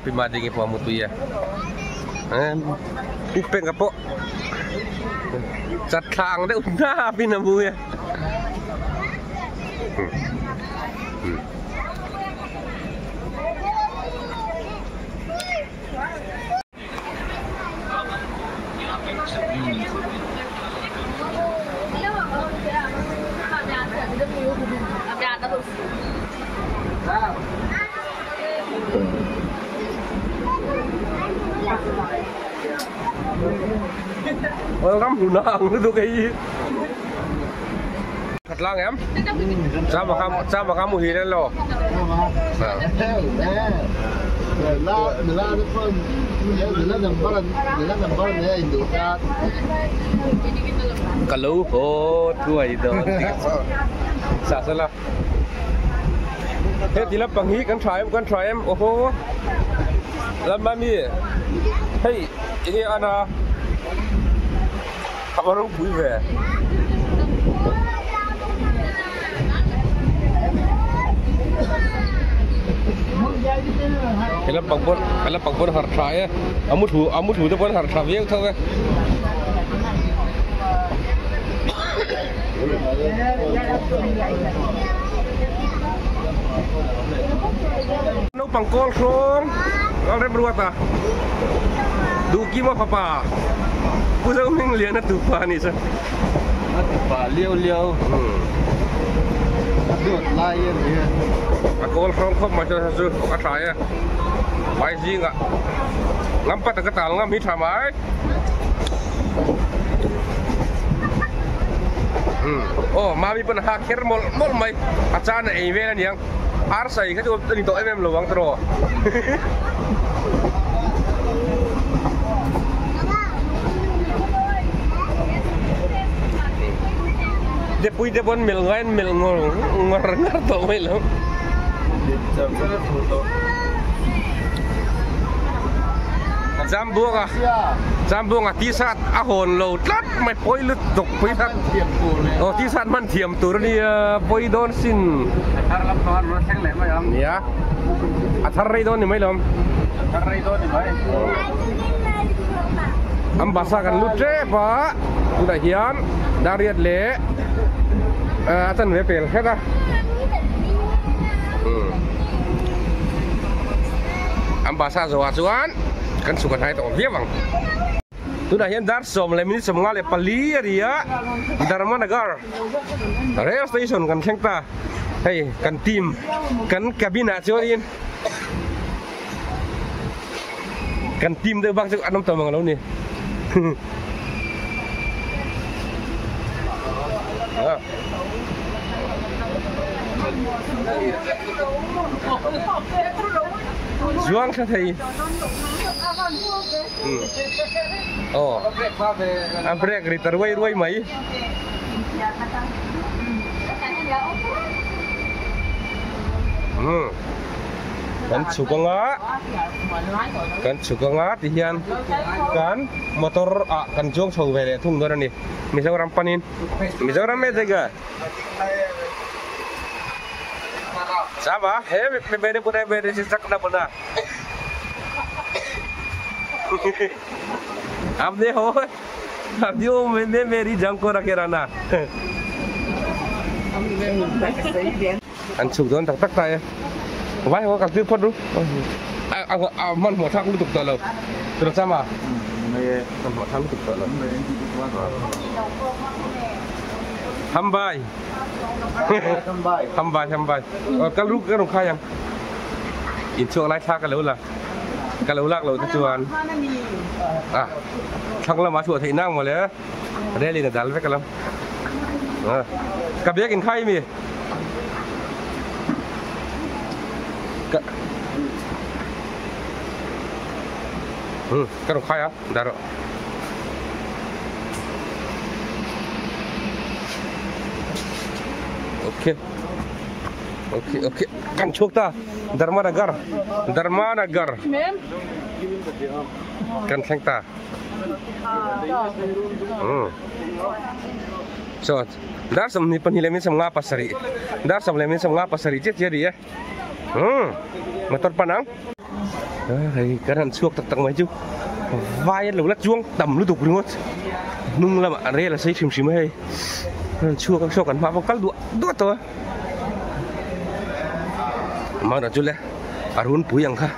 S1: pimadingi po mutu ya. Upeng kapo. Cat khang deh udah pinamu ya. Welcome lunang itu kayak Katlang em sama kamu hilang lo kalau oh tua itu salah tidak panghi kan try em oh lama mi hey ini ada kabar bui be kalau pagbon har try amut hu tu pun har try tu ke no pangkol krong alre beruata duki mo papa pusang ming lian na tupa ni sa tupa liaw dot layan dia pangkol krong kop macam sasu kataya bai ji nga ngampat ka tal ngam hi thamai oh mami pun hacker mol mai acana e ve yang arsai ka tu ni to em lo wang tro Depui dia pun mil ngor to mai lo Jambu nga tisat ahon lo tlat mai poi lut dok poi sat oh tisat man thiam tur ni poi don sin athar lam thon ro seng le mai am ya athar rai don ni mai lom am basa kan lutre pa udah hian dariat le atan we pel heta am basa zuan kan suka hai to dia bang tu dah hian dar som le minit som ngale pali dia Dharma Nagar rail station kan khengta hey kan tim kan kabina chuin kan tim de bang chu anom to mang lo ni Juang sa thầy oh abrek ritar ruai mai kan suka nga tihian kan motor kan jong sau về thung đó ni misal orang panin misal orang mejega sama beda pun beda sisak na pun abde ho abdio mende meri jangko rakirana an suk don tak tay vai ho kak pot du man ho thak lutuk to lo terus sama me man ho thak lutuk to lo Hambai. Hambai. Kalau kan kaya yang. Insya Allah saya kalau lah. Kalau lak lalu tujuan. Thằng masuk thấy năng mà lẽ. Đây là dal phải kalau. Cặp biếtกิน khay mi. Cái đồng khay á, đã rồi. Oke. Kan chuộc ta. Dharma Nagar. Kan sang ta. So, dar sam ni panilemin sam ngapa sari. Dar sam lemin sam ngapa sari chết jadi ya. Motor panang. Hay karan chuộc tak mấy chú. Vai lẩu lát chuông tầm lú tục đúng không? Nung là mà đây là xây xìm hay. Chuộc các kan ma vokal dua to. Mau dah jual Arun puyang kah?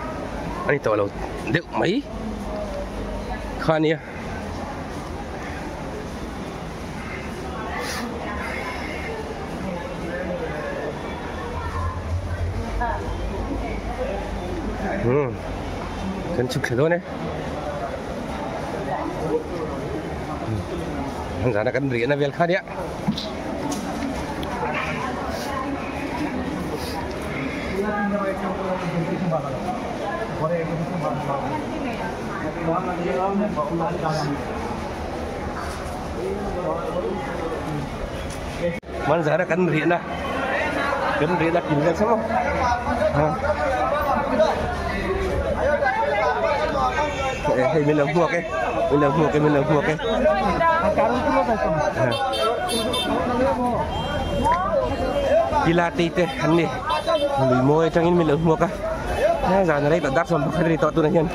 S1: Ani tahu lo. Dek mai. Khan ya. Kan chụp cái đó này. Giờ nó cần riêng là việc khác đấy. Mana Zara kan riêng là kìm gan sama. Hey, mình làm mua cái. Gila tite, ani. Lùi môi trong in mình làm mua cái. Giờ này tận đáp xong phải đi tọt tu này nhân.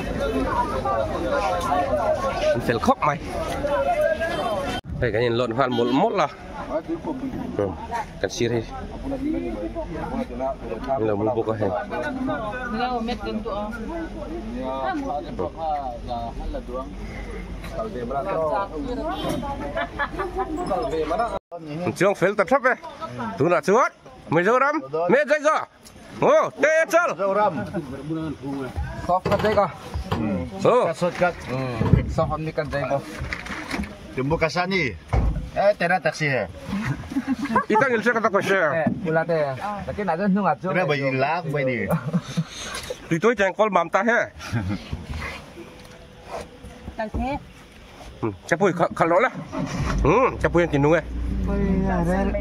S1: Mình phải khóc mày. Đây cái nhìn lộn hoàn một là. Kan sirih. Lo mau buka he. Trường phèn tập thấp về. Tu nak suat. Mày dâu ram. Mày dây dò. Oh, tê chal. Dâu ram. Soft kat dây ko. Soft kat. Soft ni kan dây ko.
S6: Tumbuh kasani. Tera taksi he.
S1: Itang ilse kata ko siya.
S5: Pula teh. Tapi nak tu nggak tu.
S6: Kira bayi lak bayi ni.
S1: Itu jengkol mamta he.
S4: Tahu thế.
S1: Capui kalau lah. Capui yang tinung eh.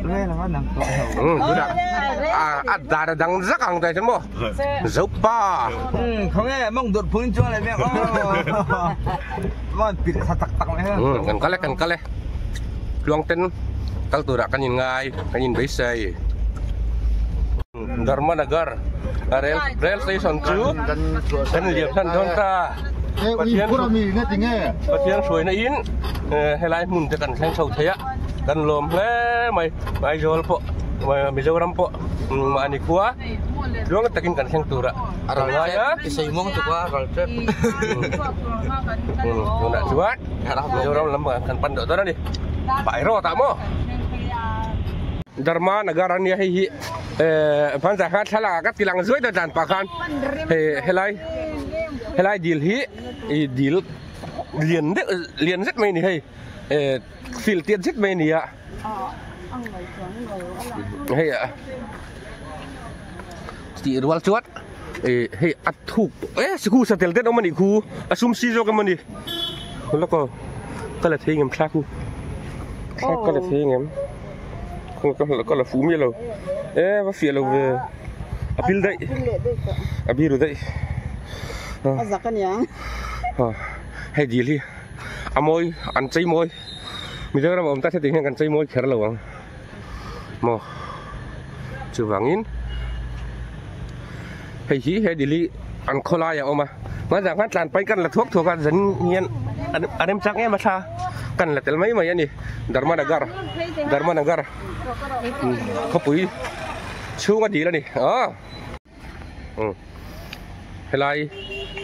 S5: Re là bắt nặng.
S1: Sudah. Ada dang zakang tay semua. Zopa.
S5: Không nghe mong đột phun cho lại mẹ. Mong bị tak mẹ.
S1: Kan kale. Luang ten tal tu kan nhìn ngai, kan nhìn base say. Dharma Nagar. Rail station 2. Kan lihat san donta. Pasien suy na in. Helai mun te kan sang sâu thế. Kan lom le mai jol po. Mai joram po. Ma ani kuah. Luang takin kan sang tura. Arang ya.
S5: Isai mong tu kuah roll trip.
S1: Nak cuat. Joram lembah kan pandok tu ni. Bairo tak mo. Dharma Nagar ni hi panjahat salah kat tilang zoi dah dan pakan. Helai deal hi deal liền rất mấy này phil tiền rất mấy này ạ. Hay ạ. Chỉ rual chuột. Hay at thuk. Seku setel ten omani ku asumsi jo kamani. Kalau kau kalau thấy ngam saku. Có là thế em có là phú miêu rồi và phía rồi về apil đây apil rồi đây
S7: giặc cái nhang
S1: hay gì đi môi ăn cháy môi bây giờ là ông ta sẽ tính ăn cháy môi khá là lâu mà chưa vàng in hay gì hay đi ăn cola ya ông mà rằng hát làn bay căn là thuốc thuộc dẫn nhiên anh em chắc em mà sao kan la tel mai mai ni Dharma Nagar khopui chunga di la ni helai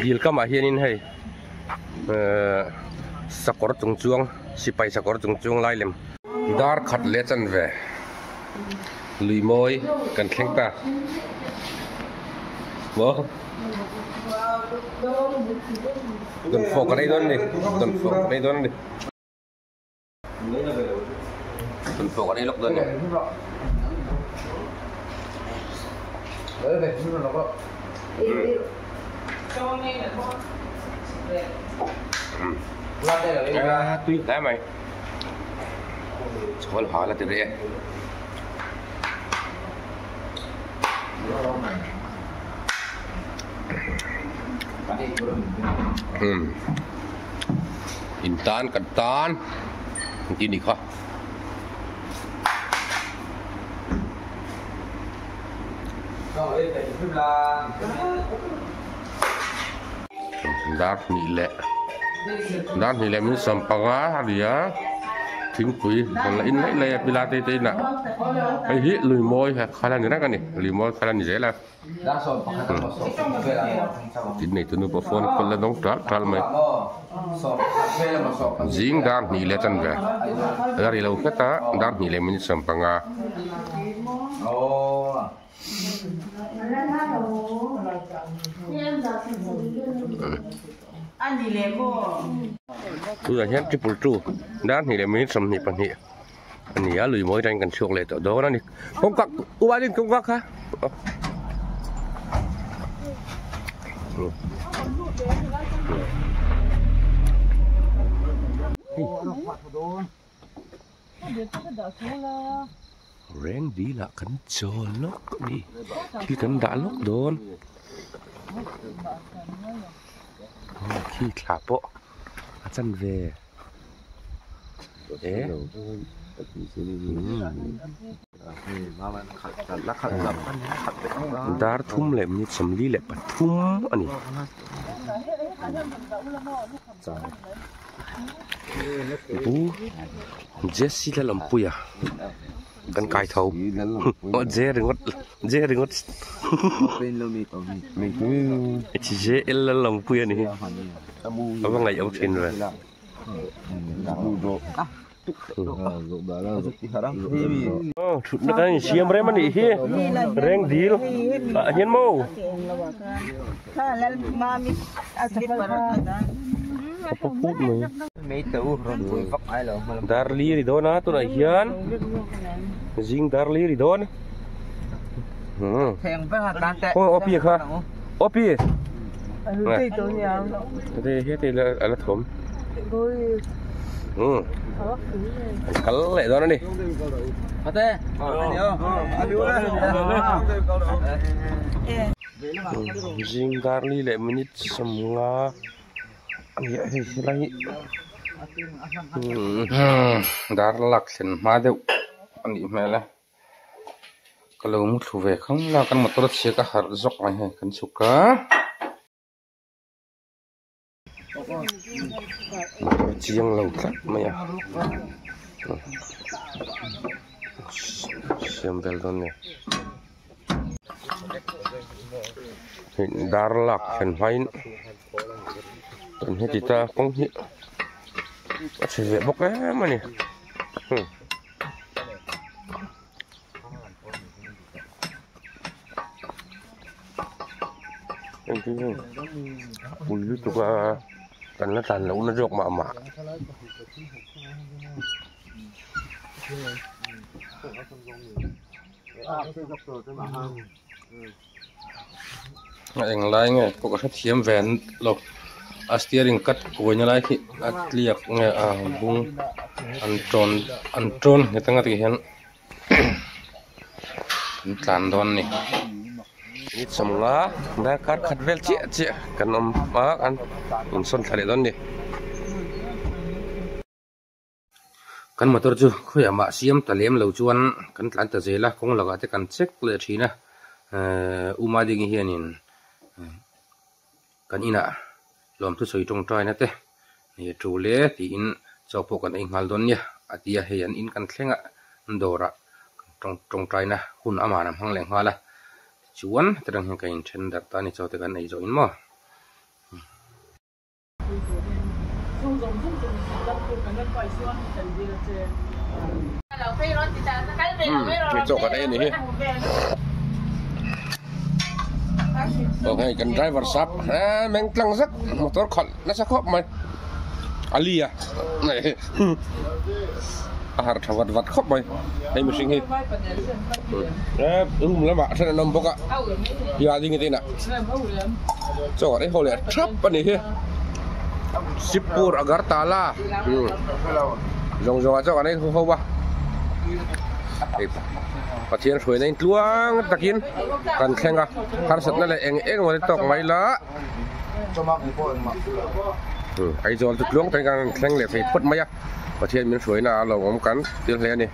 S1: dil kam a hianin hei sakor chungchuang sipai sakor chungchuang lai lem dar khat le chan ve lui moi kan thleng ta bo don fo ka dai don ni don fo ka dai don ni don fo ka dai lok don ni tuy đá mày thôi hỏi là từ đây intan kentan ini kah dar ni le min sampanga dia thing pui kon la in le pila te te na ai hi lui moi ha khala ni na kan ni lui moi khala ni jela tin nei tu nu po phone kol la dong tral mai jing dar ni le tan ve dar lo kata dar ni le min sampanga tu là hiện triple true đan thì là mấy sầm nhị phần nhị anh nhỉ lười mối tranh cần chuộc lệ đó đó nè không cắt u ba lên không cắt ha rèn đi là cắn trò lốc đi khi cắn đã lốc đồn khi thả bộ chân về thế dar thum lem như sầm li lệ bật thum anh bu Jesse là làm puya kan kai thâu dê ringot chị dê là làm puya này apa nggak jauh sini lah oh sudah kan siam mereka nih reng deal ajen mau apa put mai darli di dona tu nak hian jing darli di don oh opi kah opi đây hết thì là thốn cắn lại đó đi jing darli lại menit semua ya lagi dar lak sen madeu ani mela kalau mutu về không là kan motor sia ka har zok mai he kan suka chiang lâu thật mày à xem bel don này hiện dar lak sen hain tuần hết ta không hiện sẽ về bốc cái mà nè anh thấy không bùi lứt tụi nó tàn lũ nó rột mạ anh lại nghe có cái thiếm vén lộc steering cắt của nhà lại khi liệp nghe bung ăn tròn người ta nghe hiện tàn đòn này ít sầm lá đã cắt vel chị cần ông bác ăn mình xuân thải đòn đi kan motor chu khoi ama siam talem lo chuan kan tlan ta zela kong laga te kan check le thina uma ding hianin kan ina lom thu soi tong trai na te ni tu le ti in chopo kan ei ngal don nia atia hean in kan thlenga ndora tong trai na hun ama nam hang leng hala chuan terang hang kain then dar ta ni chote kan ei zo in mo มีโจกันเองนี่โอเคกันไดรเวอร์ซับแมงกลังสักมอเตอร์คอร์น่าจะครบไหมอาลีอ่ะนี่อาหารทวัดครบไหมไอ้มิสิงห์rumah lama sana nombok ah ya dingin tina so ada hole trap ni he Sipur Agartala zong aja kan ai ho ba pathian throi nei tluang takin kan thlenga har satna le eng wal tok mai la ai zol tu tluang tai kan thleng le thei phot mai a pathian min throi na lo om kan til hle ni